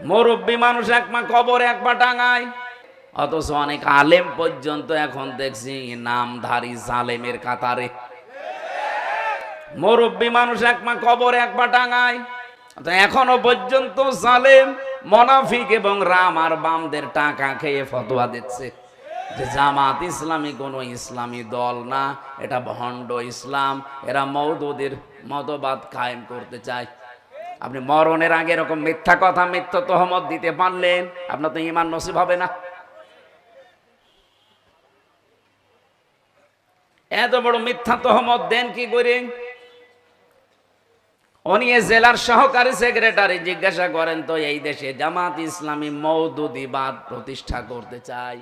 মুরব্বী মানুষ এক পা কবর এক পা টাঙায়, অথচ অনেক আলেম পর্যন্ত এখন দেখছি নামধারী জালেমের কাতারে। মুরব্বী মানুষ এক পা কবর এক পা টাঙায়, এখনো পর্যন্ত জালেম মুনাফিক এবং রাম আর বামদের টাকা খেয়ে ফতোয়া দিচ্ছে যে জামাত ইসলামী কোনো ইসলামী দল না, এটা ভণ্ড ইসলাম, এরা মওদুদের মতবাদ কায়েম করতে চায়। আপনি মরণের আগে এরকম মিথ্যা কথা মিথ্যা তহমত দিতে পারলেন, আপনার তো ঈমান নসিব হবে না। এত বড় মিথ্যা তহমত দেন কি করে? উনি জেলার সহকারী সেক্রেটারি, জিজ্ঞাসা করেন তো এই দেশে জামাত ইসলামী মওদুদিবাদ প্রতিষ্ঠা করতে চায়।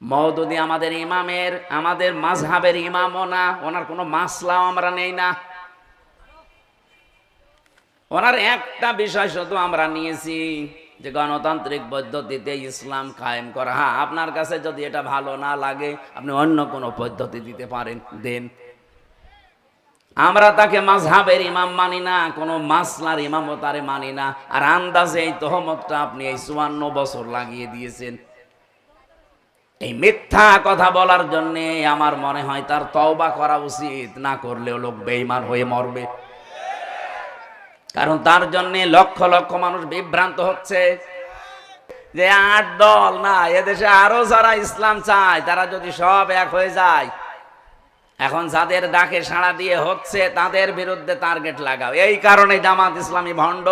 মওদুদি আমাদের ইমামের, আমাদের মাযহাবের ইমামও না, ওনার কোনো মাসলাও আমরা নেই না। ওনার একটা বিষয় শুধু আমরা নিয়েছি যে গণতান্ত্রিক পদ্ধতিতে ইসলাম কায়েম করা। হ্যাঁ, আপনার কাছে যদি এটা ভালো না লাগে আপনি অন্য কোনো পদ্ধতি দিতে পারেন, দেন। আমরা তাকে মাযহাবের ইমাম মানি না, কোনো মাসলার ইমামও তারে মানি না। আর আন্দাজে এই তহমতটা আপনি এই 54 বছর লাগিয়ে দিয়েছেন। এই মিথ্যা কথা বলার জন্য আমার মনে হয় তার তওবা করা উচিত, না করলেও লোক বেঈমান হয়ে মরবে। কারণ তার জন্য লক্ষ লক্ষ মানুষ বিভ্রান্ত হচ্ছে যে 8 দল না, এদেশে আরো যারা ইসলাম চায় তারা যদি সব এক হয়ে যায়, এখন যাদের ডাকে সাড়া দিয়ে হচ্ছে তাদের বিরুদ্ধে টার্গেট লাগাও। এই কারণে জামাত ইসলামী ভণ্ড,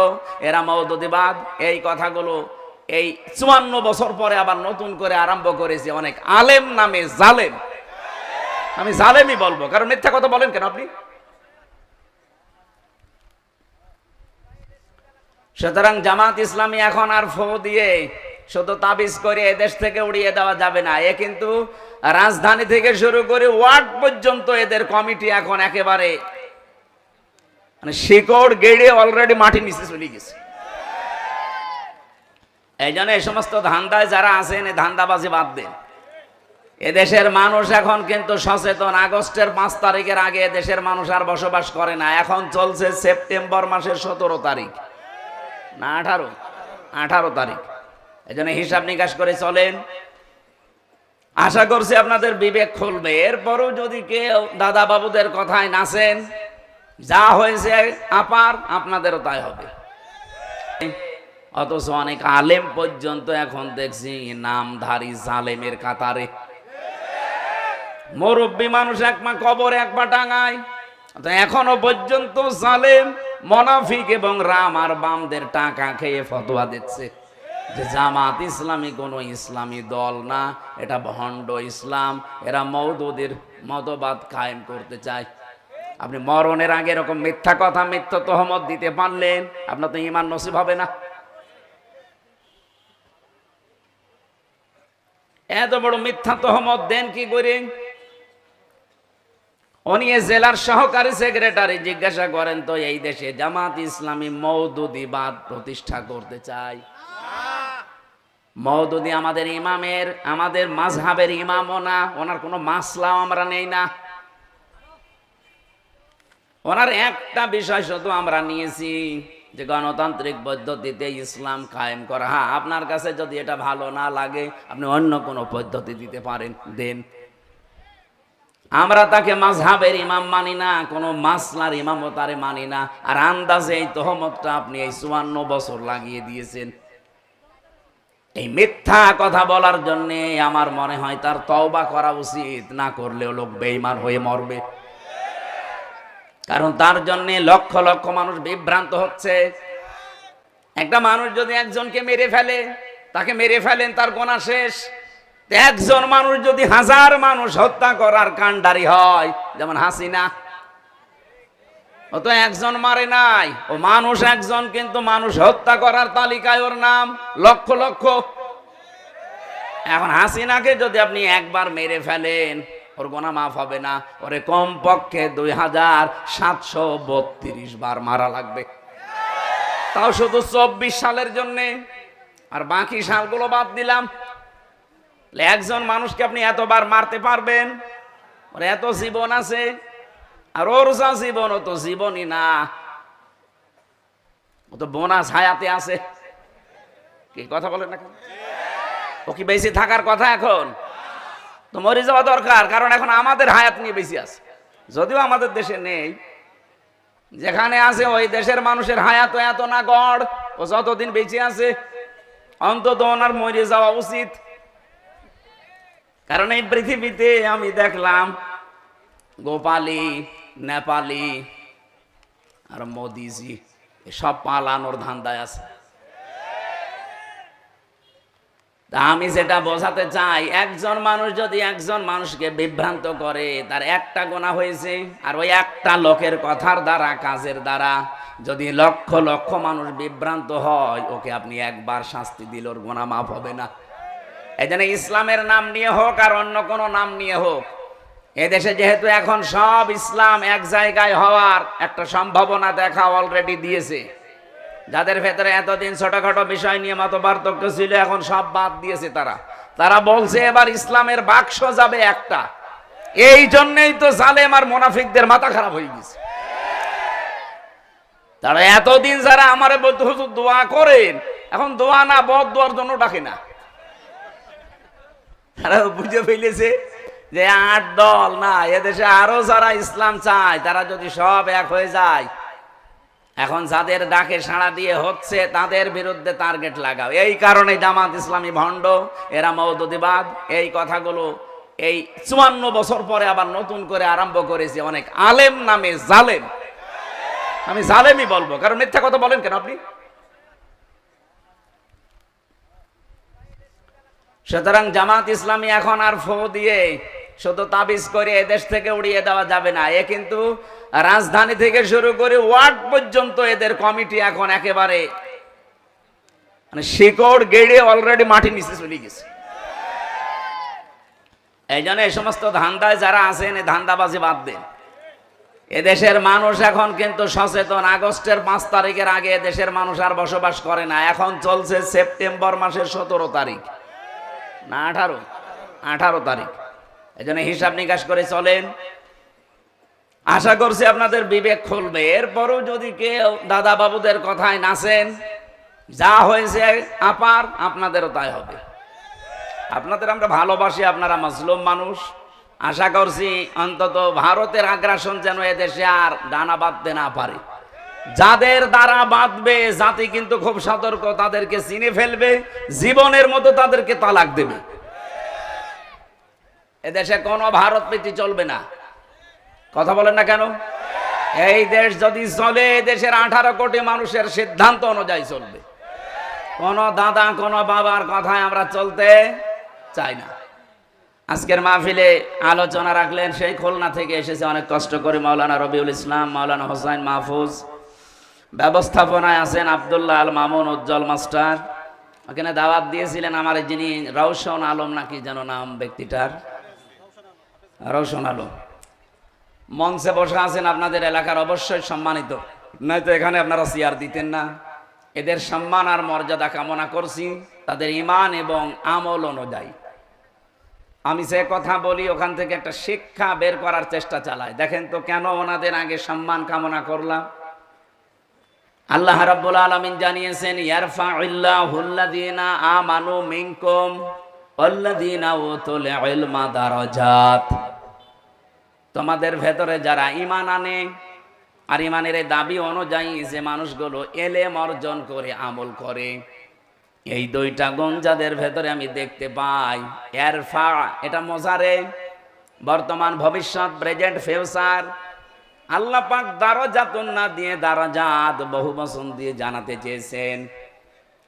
এরা মওদুদিবাদ, এই কথাগুলো এই 54 বছর পরে আবার নতুন করে আরম্ভ করেছে অনেক আলেম নামে জালেম। আমি জালেমই বলবো, কারণ মিথ্যা কথা বলেন কেন আপনি? সুতরাং জামাত ইসলামী এখন আর ফো দিয়ে শুধু তাবিজ করে এদেশ থেকে উড়িয়ে দেওয়া যাবে না। এ কিন্তু রাজধানী থেকে শুরু করে ওয়ার্ড পর্যন্ত এদের কমিটি এখন একেবারে মানে শিকড় গেড়ে অলরেডি মাটির নিচে চলে গেছে। এই জন্য এই সমস্ত ধান্দায় যারা আছেন এই ধান্দাবাজি বাদ দেন। এদেশের মানুষ এখন কিন্তু সচেতন। আগস্টের 5 তারিখের আগে এদেশের মানুষ আর বসবাস করে না। এখন চলছে সেপ্টেম্বর মাসের 17 তারিখ না 18 তারিখ। এই জন্য হিসাব নিকাশ করে চলেন। আশা করছি আপনাদের বিবেক খুলবে। এরপরও যদি কেউ দাদা বাবুদের কথায় নাচেন, যা হয়েছে আপার আপনাদেরও তাই হবে। অথচ অনেক আলেম পর্যন্ত এখন দেখছি নামধারী জালেমের কাতারে। মুরব্বী মানুষ এক পা কবর এক পা টাঙায়, এখনো পর্যন্ত জালেম মুনাফিক এবং রাম আর বামদের টাকা খেয়ে ফতোয়া দিচ্ছে যে জামাত ইসলামী কোনো ইসলামী দল না, এটা ভণ্ড ইসলাম, এরা মওদুদের মতবাদ কায়েম করতে চায়। আপনি মরণের আগে এরকম মিথ্যা কথা মিথ্যা তহমত দিতে পারলেন, আপনার তো ঈমান নসিব হবে না। এত বড় মিথ্যা তহমত দেন কি করে? উনি জেলার সহকারী সেক্রেটারি, জিজ্ঞাসা করেন তো এই দেশে জামাত ইসলামী মওদুদিবাদ প্রতিষ্ঠা করতে চায়। মওদুদি আমাদের ইমামের, আমাদের মাযহাবের ইমামও না, ওনার কোনো মাসলাও আমরা নেই না। ওনার একটা বিষয় শুধু আমরা নিয়েছি যে গণতান্ত্রিক পদ্ধতিতে ইসলাম কায়েম করা। হ্যাঁ, আপনার কাছে যদি এটা ভালো না লাগে আপনি অন্য কোনো পদ্ধতি দিতে পারেন, দেন। আমরা তাকে মাযহাবের ইমাম মানি না, কোনো মাসলার ইমামও তারে মানি না। আর আন্দাজে এই তহমতটা আপনি এই 54 বছর লাগিয়ে দিয়েছেন। এই মিথ্যা কথা বলার জন্য আমার মনে হয় তার তওবা করা উচিত, না করলেও লোক বেঈমান হয়ে মরবে। কারণ তার জন্য লক্ষ লক্ষ মানুষ বিভ্রান্ত হচ্ছে। একটা মানুষ যদি একজনকে মেরে ফেলে, তাকে মেরে ফেলেন, তার গুনাহ শেষ। একজন মানুষ যদি 1000 মানুষ হত্যা করার কাণ্ডারি হয়, যেমন হাসিনা, ও তো একজন মারে নাই, ও মানুষ একজন, কিন্তু মানুষ হত্যা করার তালিকায় ওর নাম লক্ষ লক্ষ। এখন হাসিনাকে যদি আপনি একবার মেরে ফেলেন ওর গুনাহ মাফ হবে না, ওরে কমপক্ষে 2732 বার মারা লাগবে, তাও শুধু 24 সালের জন্য। আর বাকি সালগুলো বাদ দিলাম। একজন মানুষকে আপনি এতবার মারতে পারবেন? ওর এত জীবন আছে, আর ওর যা জীবন ও তো জীবনই না। ও তো বোনাস হায়াতে আছে। কি কথা বলেন না কেন? ও কি বেশি থাকার কথা? এখন তো মরে যাওয়া দরকার, কারণ এখন আমাদের হায়াত নিয়ে বেশি আছে। যদিও আমাদের দেশে নেই, যেখানে আছে ওই দেশের মানুষের হায়াত এত না গড়, ও যতদিন বেঁচে আছে অন্তত ওনার মরে যাওয়া উচিত। কারণ এই পৃথিবীতে আমি দেখলাম গোপালী, নেপালি আর মোদিজি সব পালানোর ধান্দায় আছে। তা আমি যেটা বোঝাতে চাই, একজন মানুষ যদি একজন মানুষকে বিভ্রান্ত করে, তার একটা গুনাহ হয়েছে। আর ওই একটা লোকের কথার দ্বারা, কাজের দ্বারা যদি লক্ষ লক্ষ মানুষ বিভ্রান্ত হয়, ওকে আপনি একবার শাস্তি দিলে ওর গুনাহ মাফ হবে না। এই জন্য ইসলামের নাম নিয়ে হোক আর অন্য কোনো নাম নিয়ে হোক, এদেশে যেহেতু এখন সব ইসলাম এক জায়গায় হওয়ার একটা সম্ভাবনা দেখা অলরেডি দিয়েছে। যাদের ভেতরে এতদিন ছোটখাটো বিষয় নিয়ে মত পার্থক্য ছিল, এখন সব বাদ দিয়েছে। তারা বলছে এবার ইসলামের বাক্স যাবে একটা। এই জন্যই তো জালেম আর মুনাফিকদের মাথা খারাপ হয়ে গেছে। তারা এতদিন যারা আমারে বলতো হুজুর দোয়া করেন, এখন দোয়া না বদদোয়ার জন্য ডাকে না। তারা বুঝে ফেলেছে যে 8 দল না, এদেশে আরো যারা ইসলাম চায় তারা যদি সব এক হয়ে যায়, এখন যাদের ডাকে সাড়া দিয়ে হচ্ছে তাদের বিরুদ্ধে টার্গেট লাগাও। এই কারণে জামাত ইসলামী ভণ্ড, এরা মওদুদিবাদ, এই কথাগুলো এই 54 বছর পরে আবার নতুন করে আরম্ভ করেছে অনেক আলেম নামে জালেম। আমি জালেমই বলবো, কারণ মিথ্যা কথা বলেন কেন আপনি? সুতরাং জামাত ইসলামী এখন আর ফো দিয়ে শুধু তাবিজ করে এদেশ থেকে উড়িয়ে দেওয়া যাবে না। এ কিন্তু রাজধানী থেকে শুরু করে ওয়ার্ড পর্যন্ত এদের কমিটি এখন একেবারে মানে শিকড় গেড়ে অলরেডি মাটি নিচে চলে গেছে। এই জন্য এই সমস্ত ধান্দায় যারা আছেন, এই ধান্দাবাজি বাদ দেন। এদেশের মানুষ এখন কিন্তু সচেতন। আগস্টের 5 তারিখের আগে এদেশের মানুষ আর বসবাস করে না। এখন চলছে সেপ্টেম্বর মাসের 17 তারিখ না 18 তারিখ। এই জন্য হিসাব নিকাশ করে চলেন। আশা করছি আপনাদের বিবেক খুলবে। এরপরও যদি কেউ দাদা বাবুদের কথায় নাচেন, যা হয়েছে আপার আপনাদেরও তাই হবে। আপনাদের আমরা ভালোবাসি, আপনারা মাজলুম মানুষ। আশা করছি অন্তত ভারতের আগ্রাসন যেন এদেশে আর ডানা বাঁধতে না পারে। যাদের দ্বারা বাঁধবে জাতি কিন্তু খুব সতর্ক, তাদেরকে চিনে ফেলবে, জীবনের মতো তাদেরকে তালাক দেবে। এদেশে কোনো ভারত প্রীতি চলবে না। কথা বলেন না কেন? এই দেশ যদি চলে, দেশের 18 কোটি মানুষের সিদ্ধান্ত অনুযায়ী চলবে। কোন দাদা কোন বাবার কথায় আমরা চলতে চাই না। আজকের মাহফিলে আলোচনা রাখলেন সেই খুলনা থেকে এসেছে অনেক কষ্ট করে মাওলানা রবিউল ইসলাম, মাওলানা হোসাইন মাহফুজ। ব্যবস্থাপনায় আছেন আব্দুল্লাহ আল মামুন উজ্জ্বল মাস্টার। ওখানে দাওয়াত দিয়েছিলেন আমার যিনি রওশন আলম নাকি যেন নাম ব্যক্তিটার, রওশন আলম। মঞ্চে বসে আছেন, আপনাদের এলাকার অবশ্যই সম্মানিত, নয়তো এখানে আপনারা চেয়ার দিতেন না। এদের সম্মান আর মর্যাদা কামনা করছি তাদের ঈমান এবং আমল অনুযায়ী। আমি যে কথা বলি ওখান থেকে একটা শিক্ষা বের করার চেষ্টা চালাই। দেখেন তো কেন ওনাদের আগে সম্মান কামনা করলাম। আল্লাহ রাব্বুল আলামিন জানিয়েছেন, ইয়ারফাউল্লাহুল্লাযীনা আমানু মিনকুম ওয়াল্লাযীনা উতুল ইলমা দারাজাত। তোমাদের ভেতরে যারা ঈমান আনে আর ঈমানের দাবি অনুযায়ী যে মানুষগুলো ইলম অর্জন করে আমল করে, এই 2টা গুণ যাদের ভেতরে আমি দেখতে পাই। ইয়ারফা এটা মজারে, বর্তমান ভবিষ্যৎ, প্রেজেন্ট ফিউচার। আল্লাহ পাক দারাজাতুন না দিয়ে দারাজাত বহু বচন দিয়ে জানাতে চেয়েছেন।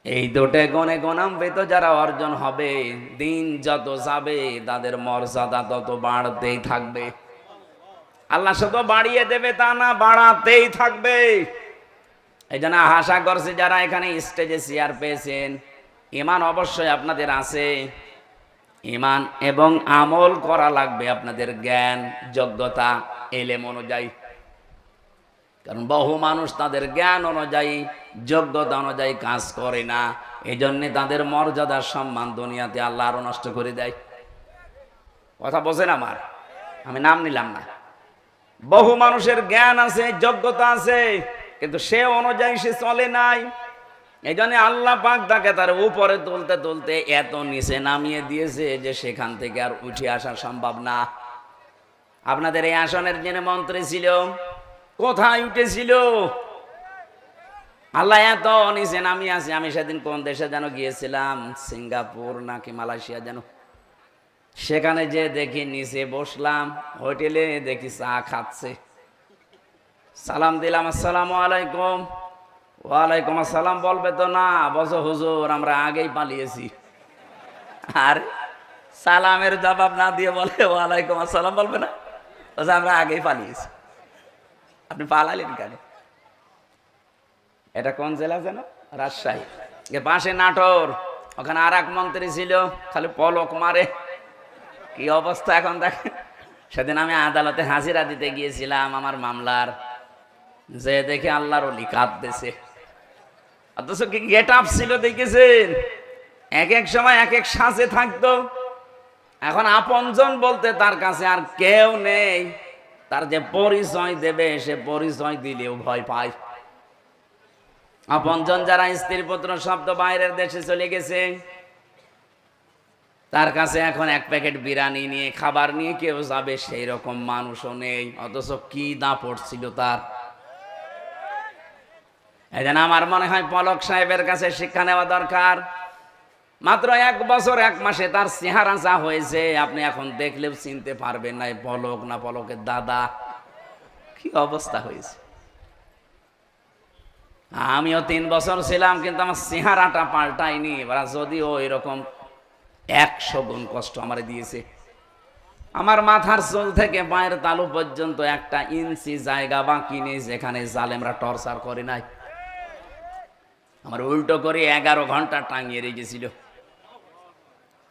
এই 2টা গুণে গুণান্বিত যারা অর্জন হবে, দিন যত যাবে তাদের মর্যাদা তত বাড়তেই থাকবে। আল্লাহ শুধু বাড়িয়ে দেবে তা না, বাড়াতেই থাকবে। এই জন্য আশা করছি যারা এখানে স্টেজে চেয়ার পেয়েছেন, ঈমান অবশ্যই আপনাদের আছে। ঈমান এবং আমল করা লাগবে আপনাদের জ্ঞান যোগ্যতা এলেম অনুযায়ী। কারণ বহু মানুষ তাদের জ্ঞান অনুযায়ী যোগ্যতা অনুযায়ী কাজ করে না, এই জন্যে তাদের মর্যাদার সম্মান দুনিয়াতে আল্লাহ আরো নষ্ট করে দেয়। কথা বোঝেন আমার? আমি নাম নিলাম না। বহু মানুষের জ্ঞান আছে, যোগ্যতা আছে, কিন্তু সে অনুযায়ী সে চলে নাই। এই জন্য আল্লাহ পাক তাকে তার উপরে তুলতে তুলতে এত নিচে নামিয়ে দিয়েছে যে সেখান থেকে আর উঠে আসা সম্ভব না। আপনাদের এই আসনের যিনি মন্ত্রী ছিল কোথায় উঠেছিল? আল্লাহ এত নিচে নামিয়ে আছে। আমি সেদিন কোন দেশে যেন গিয়েছিলাম, সিঙ্গাপুর নাকি মালয়েশিয়া যেন, সেখানে যে দেখি নিচে বসলাম হোটেলে, দেখি চা খাচ্ছে। সালাম দিলাম, আসসালামু আলাইকুম। ওয়ালাইকুম আসসালাম বলবে তো না, বলছো হুজুর আমরা আগেই পালিয়েছি। আর সালামের জবাব না দিয়ে বলে ওয়ালাইকুম আসসালাম বলবে না, বলছে আমরা আগেই পালিয়েছি। আপনি পালালেন কেন? এটা কোন জেলা যেন? রাজশাহী। পাশে নাটোর, ওখানে আর এক মন্ত্রী ছিল, খালি পলক মারে। কি অবস্থা এখন দেখেন। সেদিন আমি আদালতে হাজিরা দিতে গিয়েছিলাম আমার মামলার, যে দেখে আল্লাহর ওলি কাঁদতেছে। অথচ কি গেট আপ ছিল দেখেছেন? এক এক সময় এক এক সাজে থাকতো। এখন আপনজন বলতে তার কাছে আর কেউ নেই। তার যে পরিচয় দেবে সে পরিচয় দিলেও ভয় পায়। আপনজন যারা স্ত্রী পুত্র শব্দ বাইরের দেশে চলে গেছে, তার কাছে এখন এক প্যাকেট বিরিয়ানি নিয়ে খাবার নিয়ে কেউ যাবে সেই রকম মানুষও নেই। অথচ কি দাপট ছিল তার। এই জন্য আমার মনে হয় পলক সাহেবের কাছে শিক্ষা নেওয়া দরকার। মাত্র 1 বছর 1 মাসে তার চেহারা যা হয়েছে আপনি এখন দেখলেও চিনতে পারবেন না পলক না পলকের দাদা। কি অবস্থা হয়েছে। আমিও 3 বছর ছিলাম, কিন্তু আমার চেহারাটা পাল্টায়নি। এবার যদিও এরকম 100 গুণ কষ্ট আমার দিয়েছে। আমার মাথার চুল থেকে পায়ের তালু পর্যন্ত 1 ইঞ্চি জায়গা বাকি নেই যেখানে জালেমরা টর্চার করে নাই। আমার উল্টো করে 11 ঘন্টা টাঙিয়ে রেখেছিল।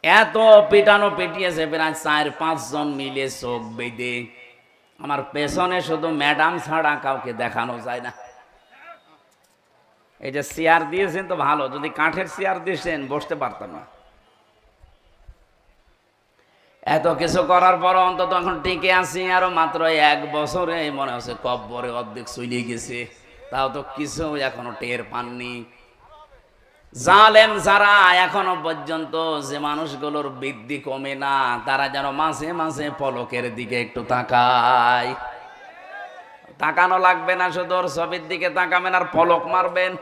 এত পিটানো পিটিয়েছে প্রায় 4-5 জন মিলে চোখ বেঁধে। আমার পেছনে শুধু ম্যাডাম ছাড়া কাউকে দেখানো যায় না। এই যে চেয়ার দিয়েছেন তো ভালো, যদি কাঠের চেয়ার দিয়েছেন বসতে পারতাম না। এত কিছু করার পর অন্তত এখন টিকে আছি। আরো মাত্র 1 বছরে মনে হচ্ছে কব্বরে অর্ধেক চলে গেছে, তাও তো কিছু এখনো টের পাননি। জালেম যারা এখনো পর্যন্ত যে মানুষগুলোর বৃদ্ধি কমে না, তারা যেন মাঝে মাঝে পলকের দিকে একটু তাকায়। তাকানো লাগবে না, শুধু ওর ছবির দিকে তাকাবেন আর পলক মারবেন।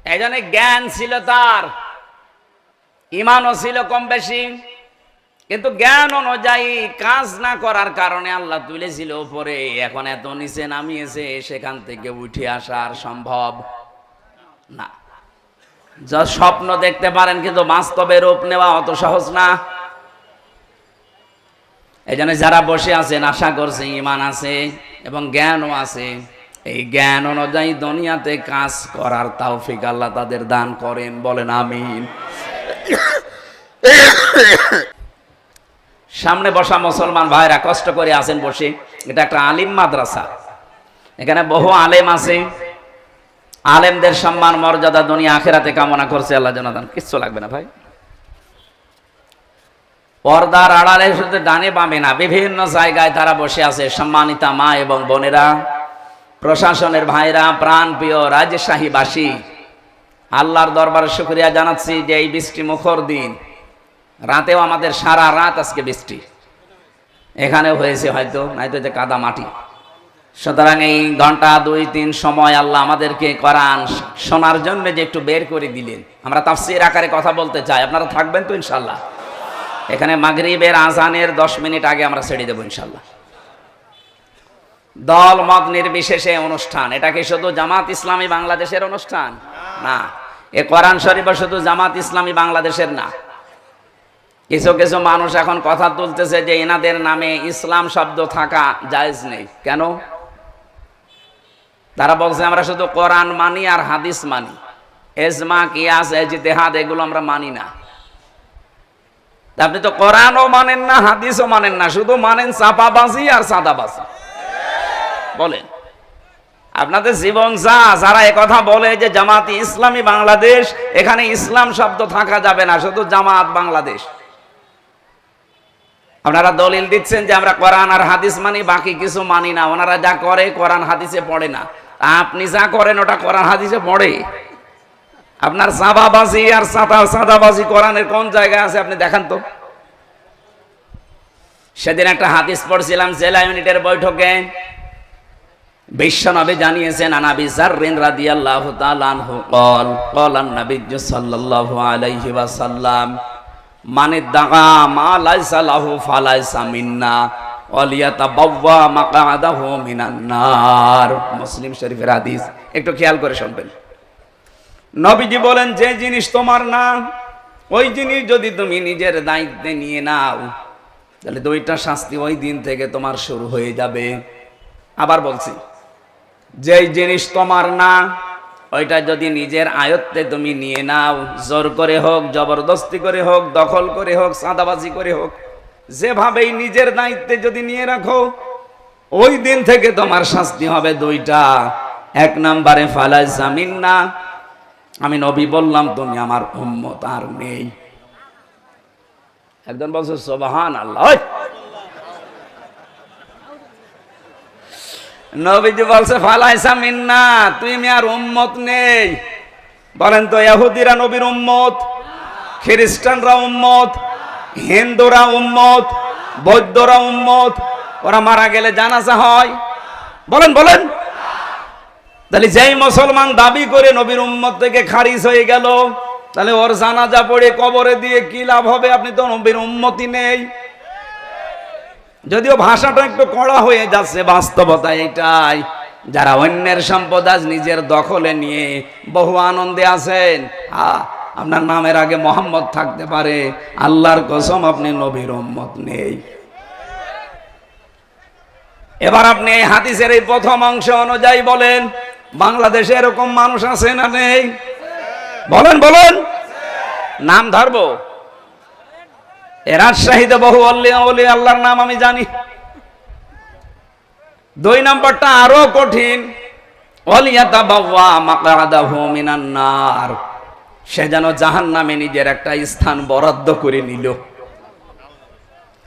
এই জন্য জ্ঞান ছিল তার, ইমানও ছিল কম বেশি, কিন্তু জ্ঞান অনুযায়ী কাজ না করার কারণে আল্লাহ তুলেছিল উপরে। এখন এত নিচে নামিয়েছে, সেখান থেকে উঠে আসা আর সম্ভব না। যা স্বপ্ন দেখতে পারেন, কিন্তু বাস্তবে রূপ নেওয়া অত সহজ না। এই জন্য যারা বসে আছেন আশা করছে ইমান আছে এবং জ্ঞানও আছে। এই জ্ঞান অনুযায়ী দুনিয়াতে কাজ করার তৌফিক আল্লাহ তাদের দান করেন, বলেন আমিন। সামনে বসা মুসলমান ভাইরা কষ্ট করে আছেন বসে। এটা একটা আলিম মাদ্রাসা, এখানে বহু আলেম আছে। আলেমদের সম্মান মর্যাদা দুনিয়া আখেরাতে কামনা করছে আল্লাহ যেন দান। কিচ্ছু লাগবে না ভাই। পর্দার আড়ালে শুধু ডানে বামে না, বিভিন্ন জায়গায় তারা বসে আছে। সম্মানিতা মা এবং বোনেরা, প্রশাসনের ভাইরা, প্রাণ প্রিয় রাজশাহীবাসী, আল্লাহর দরবারে শুকরিয়া জানাচ্ছি যে এই বৃষ্টি মুখর দিন, রাতেও আমাদের সারা রাত আজকে বৃষ্টি এখানেও হয়েছে, হয়তো নয়তো যে কাদা মাটি। সুতরাং এই ঘন্টা 2-3 সময় আল্লাহ আমাদেরকে কোরআন শোনার জন্য যে একটু বের করে দিলেন। আমরা তাফসীর আকারে কথা বলতে চাই, আপনারা থাকবেন তো ইনশাল্লাহ? এখানে মাগরিবের আজানের 10 মিনিট আগে আমরা ছেড়ে দেবো ইনশাল্লাহ। দল মত নির্বিশেষে অনুষ্ঠান। এটা কি শুধু জামাত ইসলামী বাংলাদেশের অনুষ্ঠান? না, এ কোরআন শরীফ শুধু জামাত ইসলামী বাংলাদেশের না। কিছু কিছু মানুষ এখন কথা তুলতেছে যে এনাদের নামে ইসলাম শব্দ থাকা জায়েজ নেই। কেন? তারা বলছে আমরা শুধু কোরআন মানি আর হাদিস মানি, ইজমা কিয়াস ইজতিহাদ এগুলো আমরা মানি না। আপনি তো কোরআনও মানেন না, হাদিসও মানেন না, শুধু মানেন চাপাবাজি আর সাদাবাজি। বলেন আপনাদের জীবন যারা একথা বলে যে জামাতি ইসলামী বাংলাদেশ, এখানে ইসলাম শব্দ থাকা যাবে না, শুধু জামাত বাংলাদেশ। আপনারা দলিল দিচ্ছেন যে আমরা কোরআন আর হাদিস মানি, বাকি কিছু মানি না। ওনারা যা করে কোরআন হাদিসে পড়ে না, আপনি যা করেন ওটা কোরআন হাদিসে পড়ে। আপনার সাদাবাজি আর সাদাবাজি কোরআনের কোন জায়গায় আছে আপনি দেখান তো। সেদিন একটা হাদিস পড়ছিলাম জেলা ইউনিটের বৈঠকে, বিশ্বনবী জানিয়েছেন আনাবি যাররিন রাদিয়াল্লাহু তাআলা আনহু قال قال النبي صلى الله عليه وسلم من ادعى ما ليس له فليس منا وليتبوأ مقعده من النار। মুসলিম শরীফের হাদিস, একটু খেয়াল করে শুনবেন। নবীজি বলেন যে জিনিস তোমার না, ওই জিনিস যদি তুমি নিজের দায়িত্বে নিয়ে নাও তাহলে দুইটা শাস্তি ওই দিন থেকে তোমার শুরু হয়ে যাবে। আবার বলছি, যেই জিনিস তোমার না ওইটা যদি নিজের আয়ত্তে তুমি নিয়ে নাও, জোর করে হোক, জবরদস্তি করে হোক, দখল করে হোক, সাদাবাজি করে হোক, যেভাবেই নিজের দায়িত্বে যদি নিয়ে রাখো, ওই দিন থেকে তোমার শাস্তি হবে দুইটা। এক নম্বরে ফালাইসা মিন্না, আমি নবী বললাম তুমি আমার উম্মত আর নেই। একজন বলছে সুবহানাল্লাহ। নবীজি বলছে ফালাইসা মিন্না, তুমি আর উম্মত নেই। বলেন তো, ইহুদিরা নবীর উম্মত, খ্রিস্টানরা উম্মত, হিন্দুরা উম্মত, বৌদ্ধরা উম্মত। ওরা মারা গেলে জানাজা হয়, বলেন বলেন। তাহলে যেই মুসলমান দাবি করে নবীর উম্মত থেকে খারিজ হয়ে গেল, তাহলে ওর জানাজা পড়ে কবরে দিয়ে কি লাভ হবে? আপনি তো নবীর উম্মতই নেই। যদিও ভাষাটা একটু কড়া হয়ে যাচ্ছে, বাস্তবতা এটাই। যারা অন্যের সম্পদ আজ নিজের দখলে নিয়ে বহু আনন্দে আছেন, আপনার নামের আগে মোহাম্মদ থাকতে পারে, আল্লাহর কসম আপনি নবীর উম্মত নেই। এবার আপনি এই হাদিসের এই প্রথম অংশ অনুযায়ী বলেন, বাংলাদেশে এরকম মানুষ আছে না নেই? বলেন বলেন, নাম ধরবো। রাজশাহীতে বহু অলি আল্লাহর নাম আমি জানি। দুই নম্বরটা আরো কঠিন, ওয়ালিয়াতাবাওয়া মাকআদাহু মিনান নার, সে যেন জাহান্নামে নিজের একটা স্থান বরাদ্দ করে নিল।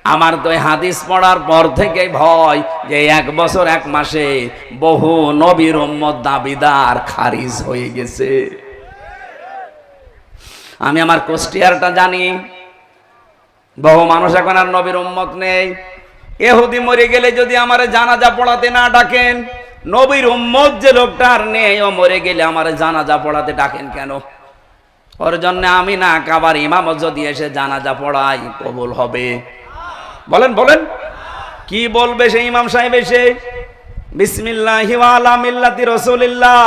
আমার তো হাদিস পড়ার পর থেকে ভয় যে 1 বছর 1 মাসে বহু নবীর উম্মত দাবিদার খারিজ হয়ে গেছে। আমি আমার কুষ্টিয়ারটা জানি, বহু মানুষ এখন আর নবীর উম্মত নেই। ইহুদি মরে গেলে যদি আমারে জানাজা পড়াতে না ডাকেন, নবীর উম্মত যে লোকটা আর নেই, ও মরে গেলে আমারে জানাজা পড়াতে ডাকেন কেন? ওর জন্য আমি না কাবার ইমামত যদি এসে জানাজা পড়াই কবুল হবে? বলেন বলেন, কি বলবে সেই ইমাম সাহেব এসে? বিসমিল্লাহি ওয়া আলা মিল্লাতি রাসূলিল্লাহ,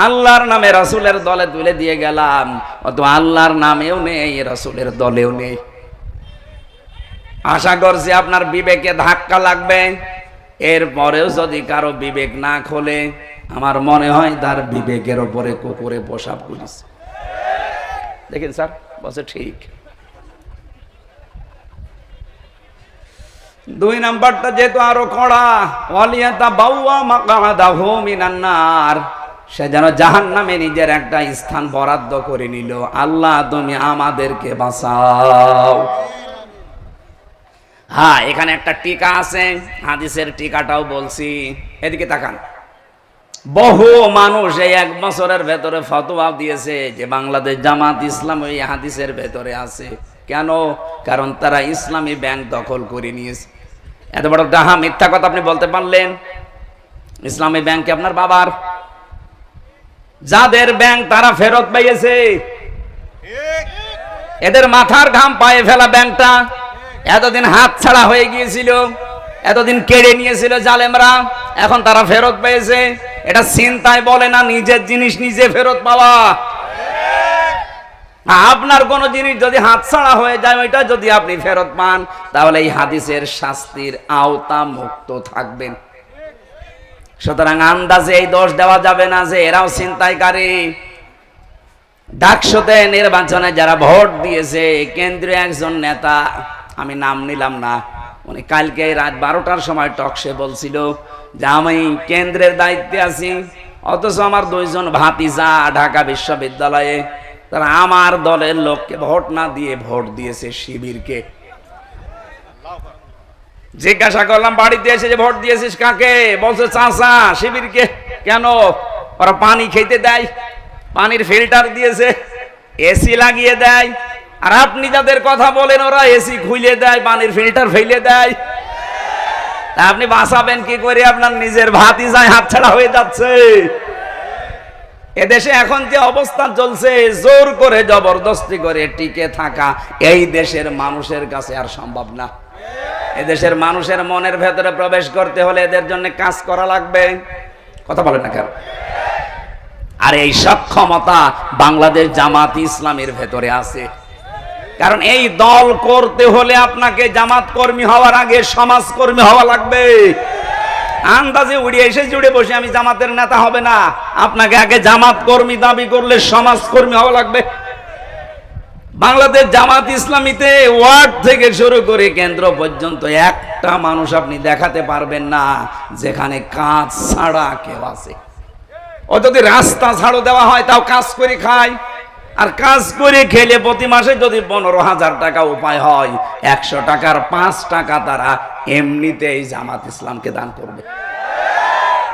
আল্লাহর নামে রাসূলের দলে তুলে দিয়ে গেলাম। অত আল্লাহর নামেও নেই, রাসূলের দলেও নেই। আশা করছি আপনার বিবেকে ধাক্কা লাগবে। এরপরেও যদি কারো বিবেক না খোলে, আমার মনে হয় তার বিবেকের উপরে কুকুরে পেশাব করেছে। দেখেন স্যার বলছে ঠিক। 2 নাম্বারটা যেহেতু আরো কড়া, ওয়ালিয়াতাবাওয়া মাকআদাহু মিনান নার, সে যেন জাহান্নামে নিজের একটা স্থান বরাদ্দ করে নিল। আল্লাহ তুমি আমাদেরকে বাঁচাও। হ্যাঁ, এখানে একটা টিকা আছে, হাদিসের টিকাটাও বলছি, এদিকে তাকান। বহু মানুষ এই 1 বছরের ভেতরে ফতোয়া দিয়েছে যে বাংলাদেশ জামাত ইসলাম ওই হাদিসের ভেতরে আছে। কেন? কারণ তারা ইসলামী ব্যাংক দখল করে নিয়েছে। এত বড় ডাহা মিথ্যা কথা আপনি বলতে পারলেন? ইসলামী ব্যাংক কি আপনার বাবার? যাদের ব্যাংক তারা ফেরত পেয়েছে, এদের মাথার ঘাম পায়ে ফেলা ব্যাংকটা এতদিন হাত ছাড়া হয়ে গিয়েছিল, এতদিন কেড়ে নিয়েছিল জালেমরা, এখন তারা ফেরত পেয়েছে। এটা চিন্তায় বলে না নিজের জিনিস নিজে ফেরত পাওয়া। আপনার কোন জিনিস যদি হাত ছাড়া হয়ে যায়, ওইটা যদি আপনি ফেরত পান, তাহলে এই হাদিসের শাস্তির আওতা মুক্ত থাকবেন। সুতরাং আন্দাজে এই দোষ দেওয়া যাবে না যে এরাও ছিনতাইকারী। ডাকসুতে নির্বাচনে যারা ভোট দিয়েছে, কেন্দ্রীয় একজন নেতা, আমি নাম নিলাম না, উনি কালকে রাত 12টার সময় টকশে বলছিল যে আমি কেন্দ্রের দায়িত্বে আছি, অথচ আমার 2 জন ভাতিজা ঢাকা বিশ্ববিদ্যালয়ে, তারা আমার দলের লোককে ভোট না দিয়ে ভোট দিয়েছে শিবিরকে। জিজ্ঞাসা করলাম বাড়িতে এসে যে ভোট দিয়েছিস কাকে, বলছে চাচা শিবিরকে। কেন? ওরা পানি খেতে দেয়, পানির ফিল্টার দিয়েছে, এসি লাগিয়ে দেয়। আর আপনি যাদের কথা বলেন ওরা এসি খুলে দেয়, পানির ফিল্টার ফেলে দেয়। তা আপনি বাঁচাবেন কি করে? আপনার নিজের ভাতই যায় হাতছাড়া হয়ে যাচ্ছে। এদেশে এখন যে অবস্থা চলছে, জোর করে জবরদস্তি করে টিকে থাকা এই দেশের মানুষের কাছে আর সম্ভব না। এদেশের মানুষের মনের ভেতরে প্রবেশ করতে হলে এদের জন্য কাজ করা লাগবে। কথা বলেন না কেন? আর এই সক্ষমতা বাংলাদেশ জামাত ইসলামের ভেতরে আছে। কারণ এই দল করতে হলে আপনাকে জামাত কর্মী হওয়ার আগে সমাজ কর্মী হওয়া লাগবে। আন্দাজে উড়িয়ে এসে জুড়ে বসে আমি জামাতের নেতা হবে না, আপনাকে আগে জামাত কর্মী দাবি করলে সমাজ কর্মী হওয়া লাগবে। বাংলাদেশ জামাত ইসলামীতে ওয়ার্ড থেকে শুরু করে কেন্দ্র পর্যন্ত একটা মানুষ আপনি দেখাতে পারবেন না যেখানে কাজ ছাড়া কেউ আছে। ও যদি রাস্তা ঝাড়ু দেওয়া হয় তাও কাজ করে খায়, আর কাজ করে খেলে প্রতি মাসে যদি 15,000 টাকা উপায় হয়, 100 টাকার 5 টাকা তারা এমনিতেই জামাত ইসলামকে দান করবে।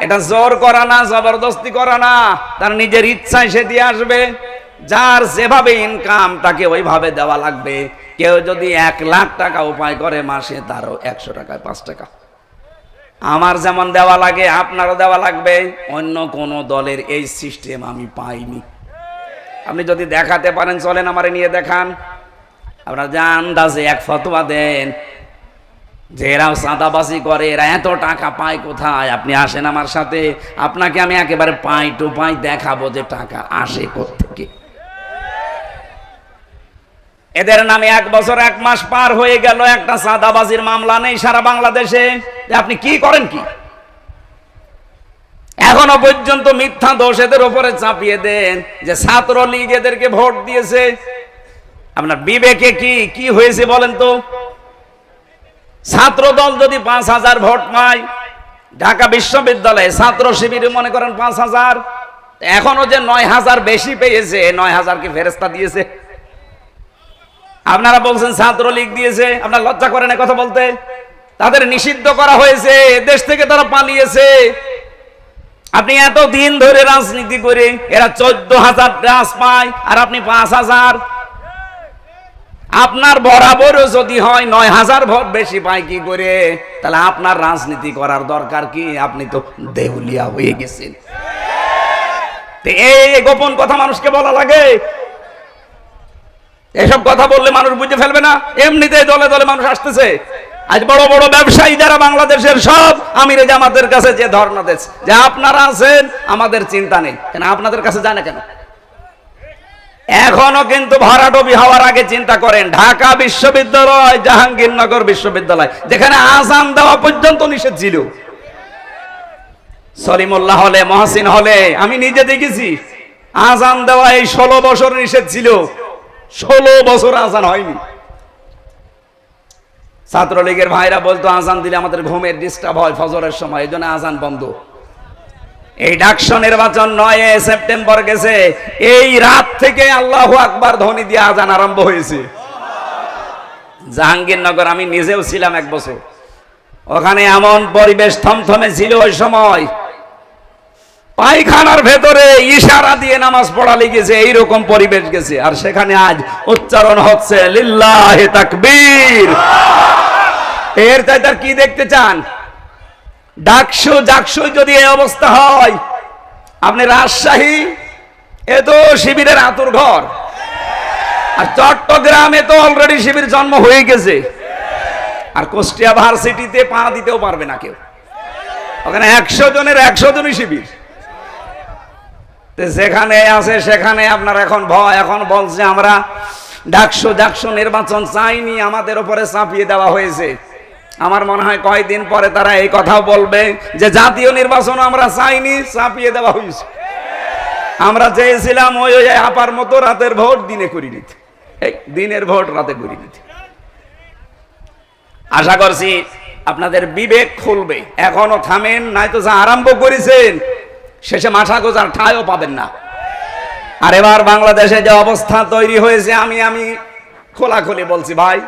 এটা জোর করা না, জবরদস্তি করা না, তার নিজের ইচ্ছায় সে দিয়ে আসবে। যার যেভাবে ইনকাম তাকে ওইভাবে দেওয়া লাগবে। কেউ যদি 1 লাখ টাকা উপায় করে মাসে, তারও 100 টাকায় 5 টাকা। আমার যেমন দেওয়া লাগে আপনারও দেওয়া লাগবে। অন্য কোন দলের এই সিস্টেম আমি পাইনি। আপনি যদি দেখাতে পারেন চলেন আমারে নিয়ে দেখান। আপনারা যে আন্দাজে এক ফতোয়া দেন যে এরাও চাঁদাবাজি করে, এরা এত টাকা পায় কোথায়, আপনি আসেন আমার সাথে, আপনাকে আমি একেবারে পাই টু পাই দেখাবো যে টাকা আসে কোত্থেকে। এদের নামে 1 বছর 1 মাস পার হয়ে গেল, একটা চাঁদাবাজির মামলা নেই সারা বাংলাদেশে। আপনি কি করেন কি? এখনো পর্যন্ত মিথ্যা দোষ এদের উপরে চাপিয়ে দেন যে ছাত্রলীগ এদেরকে ভোট দিয়েছে। আপনার বিবেকে কি হয়েছে বলেন তো? ছাত্র দল যদি 5,000 ভোট পায়, ঢাকা বিশ্ববিদ্যালয়ে ছাত্র শিবিরে মনে করেন 5,000, এখনো যে 9,000 বেশি পেয়েছে, 9,000 কি ফেরেশতা দিয়েছে? আপনারা বলছেন ছাত্রলীগ দিয়েছে, আপনার লজ্জা করে না কথা বলতে? তাদের নিষিদ্ধ করা হয়েছে, দেশ থেকে তারা পালিয়েছে। আপনি এত দিন ধরে রাজনীতি করে এরা 14,000 ট্রাস পায়, আর আপনি 5,000। আপনার বরাবরও যদি হয় 9,000 ভোট বেশি পায় কি করে? তাহলে আপনার রাজনীতি করার দরকার কি? আপনি তো দেউলিয়া হয়ে গেছেন। এই গোপন কথা মানুষকে বলা লাগে? এসব কথা বললে মানুষ বুঝে ফেলবে না? এমনিতেই দলে দলে মানুষ আসতেছে। আজ বড় বড় ব্যবসায়ী যারা বাংলাদেশের সব আমিরে জামাতের কাছে যে ধর্ণা দিচ্ছে যে আপনারা আছেন, আমাদের চিন্তা নেই, কেন আপনাদের কাছে যায় না কেন? এখনো কিন্তু ভরাডুবি হওয়ার আগে চিন্তা করেন। ঢাকা বিশ্ববিদ্যালয়, জাহাঙ্গীরনগর বিশ্ববিদ্যালয়, যেখানে আযান দেওয়া পর্যন্ত নিষেধ ছিল, সলিমুল্লাহ হলে, মহসিন হলে আমি নিজে দেখেছি আযান দেওয়া এই 16 বছর নিষেধ ছিল। 16 বছর আযান হয়নি। ছাত্রলীগের ভাইরা বলতো আযান দিলে আমাদের ঘুমের ডিস্টার্ব হয় ফজরের সময়, এই জন্য আযান বন্ধ। এই ডাকসু নির্বাচন 9 সেপ্টেম্বর গেছে, এই রাত থেকে আল্লাহু আকবার ধ্বনি দিয়ে আযান আরম্ভ হয়েছে। জাহাঙ্গীরনগর আমি নিজেও ছিলাম 1 বছর, ওখানে এমন পরিবেশ থমথমে ছিল ওই সময়, পায়খানার ভেতরে ইশারা দিয়ে নামাজ পড়া লেগেছে, এইরকম পরিবেশ গেছে। আর সেখানে আজ উচ্চারণ হচ্ছে লিল্লাহি তাকবীর। এর চাইতে কি দেখতে চান? ডাকসু জাকসু যদি এই অবস্থা হয়, আপনি রাজশাহী এ তো শিবিরের আতুর ঘর, আর চট্টগ্রামে তো অলরেডি শিবির জন্ম হয়ে গেছে, আর কুষ্টিয়া ভার্সিটিতে পা দিতেও পারবে না কেউ। ওখানে 100 জনের 100 জনই শিবির। যেখানে আছে সেখানে আপনার এখন ভয়, এখন বলছে আমরা ডাকসু জাকসু নির্বাচন চাইনি, আমাদের উপরে চাপিয়ে দেওয়া হয়েছে। আমার মনে হয় কয়েকদিন পরে তারা এই কথাও বলবে যে জাতীয় নির্বাচন আমরা চাইনি, চাপিয়ে দেওয়া হয়েছে। আমরা চেয়েছিলাম ওই আপার মতো রাতের ভোট দিনে করে নিতে, এই দিনের ভোট রাতে করে নিতে। আশা করছি আপনাদের বিবেক খুলবে। এখনো থামেন, নাই তো যা আরম্ভ করেছেন শেষে মাথা গোজার ঠাঁইও পাবেন না। আর এবার বাংলাদেশে যে অবস্থা তৈরি হয়েছে, আমি খোলাখুলি বলছি ভাই,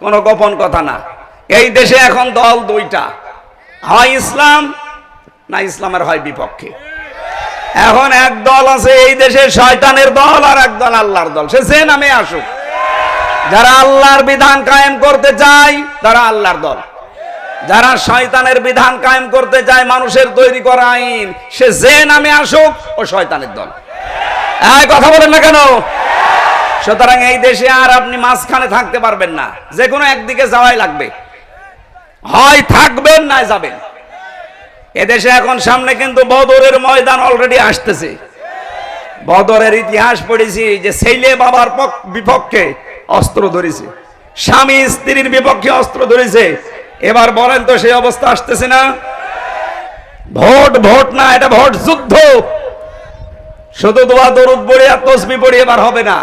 কোনো গোপন কথা না। এই দেশে এখন দল দুইটা, হয় ইসলাম না ইসলামের হয় বিপক্ষে। এখন এক দল আছে এই দেশে শয়তানের দল, আর এক দল আল্লাহর দল। সে যে নামে আসুক, যারা আল্লাহর বিধান কায়েম করতে চায় তারা আল্লাহর দল, যারা শয়তানের বিধান কায়েম করতে চায় মানুষের তৈরি করা আইন, সে যে নামে আসুক ও শয়তানের দল। এই কথা বলেন না কেন? সুতরাং এই দেশে আর আপনি মাঝখানে থাকতে পারবেন না, যে কোনো একদিকে যাওয়াই লাগবে, হয় থাকবেন না যাবেন। এদেশে এখন সামনে কিন্তু বদরের ময়দান অলরেডি আসতেছে। বদরের ইতিহাস পড়েছি যে ছেলে বাবার বিপক্ষে অস্ত্র ধরেছে, স্বামী স্ত্রীর বিপক্ষে অস্ত্র ধরেছে। এবার বলেন তো সেই অবস্থা আসতেছে না? ভোট না, এটা ভোট যুদ্ধ। শুধু দোয়া দরুদ পড়ে আর তসবিহ পড়ে এবার হবে না,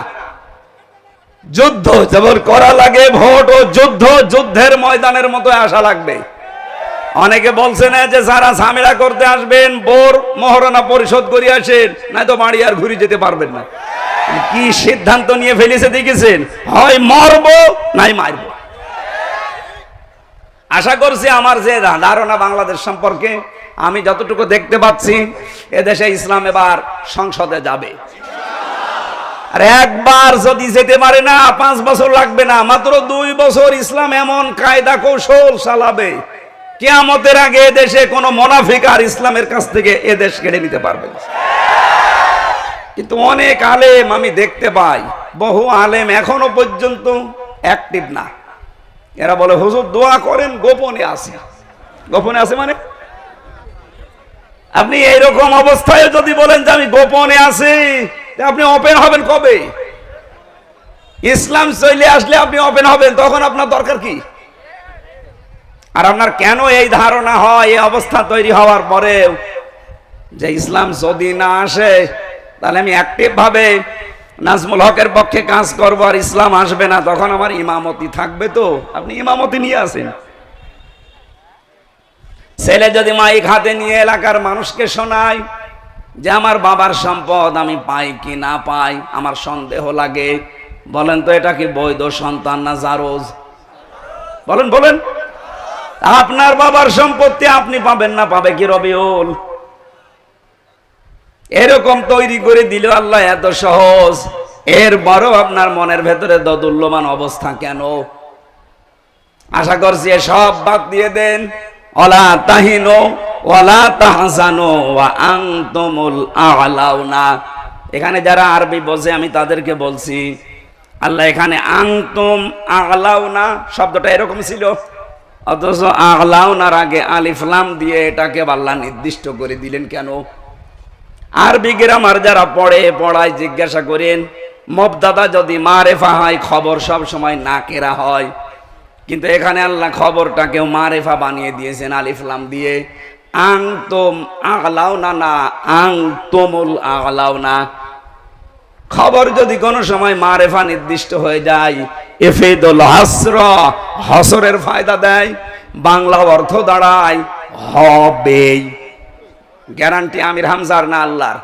যুদ্ধ যেমন করা লাগে ভোট ও যুদ্ধ, যুদ্ধের ময়দানের মতো আসা লাগবে। অনেকে বলছে না যে যারা ঝামেলা করতে আসবেন বোর মহারণা পরিশোধ করে আসেন, নাই তো বাড়ি আর ঘুরে যেতে পারবেন না। কি সিদ্ধান্ত নিয়ে ফেলেছে দেখেছেন? হয় মরবো নাই মারবো। আশা করছি আমার যে ধারণা বাংলাদেশ সম্পর্কে, আমি যতটুকু দেখতে পাচ্ছি এদেশে ইসলাম এবার সংসদে যাবে। আর একবার যদি যেতে পারে না, 5 বছর লাগবে না, মাত্র 2 বছর ইসলাম এমন কায়দা কৌশল চালাবে, কিয়ামতের আগে এদেশে কোনো মুনাফিক আর ইসলামের কাছ থেকে এদেশ কেড়ে নিতে পারবে না। কিন্তু অনেক আলেম আমি দেখতে পাই, বহু আলেম এখনো পর্যন্ত অ্যাক্টিভ না। এরা বলে হুজুর দোয়া করেন, গোপনে আছে। গোপনে আছে মানে আপনি এইরকম অবস্থায় যদি বলেন যে আমি গোপনে আছি, আপনি ওপেন হবেন কবে? ইসলাম চলে আসলে আপনি ওপেন হবেন, তখন আপনার দরকার কি? আর আপনার কেন এই ধারণা হয় এই অবস্থা তৈরি হওয়ার পরেও যে ইসলাম যদি না আসে তাহলে আমি অ্যাক্টিভ ভাবে নাজমুল হকের পক্ষে কাজ করবো আর ইসলাম আসবে না, তখন আমার ইমামতি থাকবে? তো আপনি ইমামতি নিয়ে আসেন। ছেলে যদি মাইক হাতে নিয়ে এলাকার মানুষকে শোনায় যে আমার বাবার সম্পদ আমি পাই কি না পাই আমার সন্দেহ লাগে, বলেন তো এটা কি বৈধ সন্তান না জারজ? বলেন বলেন। আপনার বাবার সম্পত্তি আপনি পাবেন না, পাবে কি রবিউল? এরকম তৈরি করে দিল আল্লাহ, এত সহজ। এর বড় আপনার মনের ভেতরে দোদুল্যমান অবস্থা কেন? আশা করছি সব বাদ দিয়ে দেন। ওয়ালা তাহিনু ওয়ালা তাহজানু ওয়া আনতুমুল আ'লাউনা। এখানে যারা আরবি বোঝে আমি তাদেরকে বলছি, আল্লাহ এখানে আনতুম আ'লাউনা শব্দটা এরকম ছিল, অথচ আ'লাউনার আগে আলিফ লাম দিয়ে এটাকে আল্লাহ নির্দিষ্ট করে দিলেন কেন? আরবি গ্রামার যারা পড়ায় জিজ্ঞাসা করেন, মুবতাদা যদি মারেফা হয় খবর সব সময় নাকেরা হয়, কিন্তু এখানে আল্লাহ খবরটাকেও মারেফা বানিয়ে দিয়েছেন আলিফ লাম দিয়ে। আনতুম আ'লাউনা না আনতুমুল আ'লাউনা। খবর যদি কোনো সময় মারেফা নির্দিষ্ট হয়ে যায়, ইফিদুল হাসর, হসরের ফায়দা দেয়, বাংলা অর্থ দাঁড়ায় হবেই। গ্যারান্টি আমির হামজার না আল্লাহর?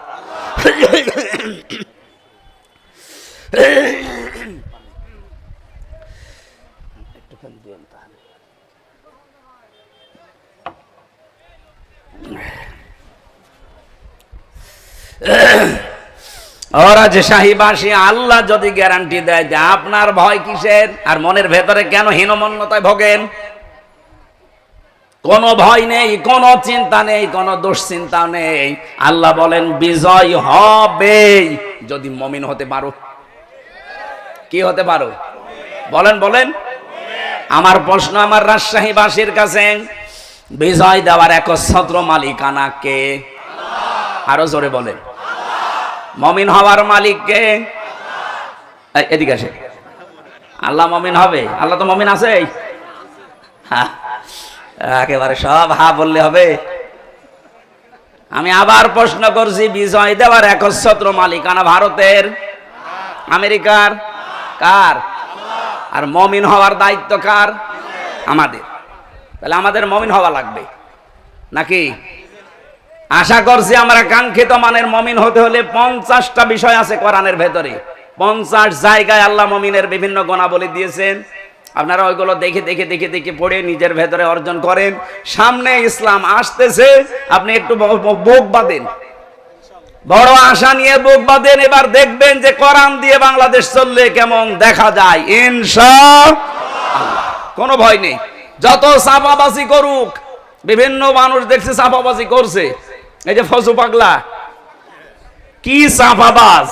ওরা যে শাহীবাসী, আল্লাহ যদি গ্যারান্টি দেয় যে আপনার ভয় কিসের, আর মনের ভেতরে কেন হীনমন্যতায় ভোগেন? কোনো ভয় নেই, কোনো চিন্তা নেই, কোনো দুশ্চিন্তা নেই। আল্লাহ বলেন বিজয় হবে যদি মুমিন হতে পারো। কি হতে পারো? বলেন বলেন। আমার প্রশ্ন আমার রাজশাহীবাসীর কাছে, বিজয় দেওয়ার একচ্ছত্র মালিকানা কে? আরো জোরে বলেন। মুমিন হওয়ার মালিক কে? এদিকে আসে। আল্লাহ মুমিন হবে? আল্লাহ তো মুমিন আছে। একেবারে সব হা বললে হবে? আমি আবার প্রশ্ন করছি, বিজয় দেওয়ার একচ্ছত্র মালিকানা ভারতের, আমেরিকার, কার? আর মুমিন হওয়ার দায়িত্ব কার? আমাদের। তাহলে আমাদের মুমিন হওয়া লাগবে নাকি? আশা করছি আমরা কাঙ্ক্ষিত মানের মুমিন হতে হলে 50টা বিষয় আছে কোরআনের ভেতরে। 50 জায়গায় আল্লাহ মুমিনের বিভিন্ন গুণাবলী দিয়েছেন। আপনারা ওইগুলো দেখে দেখে দেখে দেখে পড়ে নিজের ভেতরে অর্জন করেন। সামনে ইসলাম আসতেছে, আপনি একটু বুক বাঁধেন, বড় আশা নিয়ে বুক বাঁধেন। এবার দেখবেন যে কোরআন দিয়ে বাংলাদেশ চললে কেমন দেখা যায় ইনশাআল্লাহ। কোনো ভয় নেই, যত চাপাবাজি করুক। বিভিন্ন মানুষ দেখছে চাপাবাজি করছে, এই যে ফজু পাগলা কি চাপাবাজ,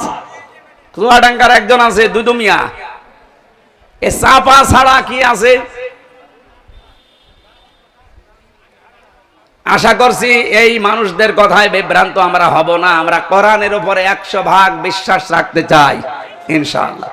চুয়াডাঙ্গার একজন আছে দুদু মিয়া, এ চাপা ছাড়া কি আছে? আশা করছি এই মানুষদের কথায় বিভ্রান্ত আমরা হব না। আমরা কোরআনের উপরে 100% বিশ্বাস রাখতে চাই ইনশাআল্লাহ।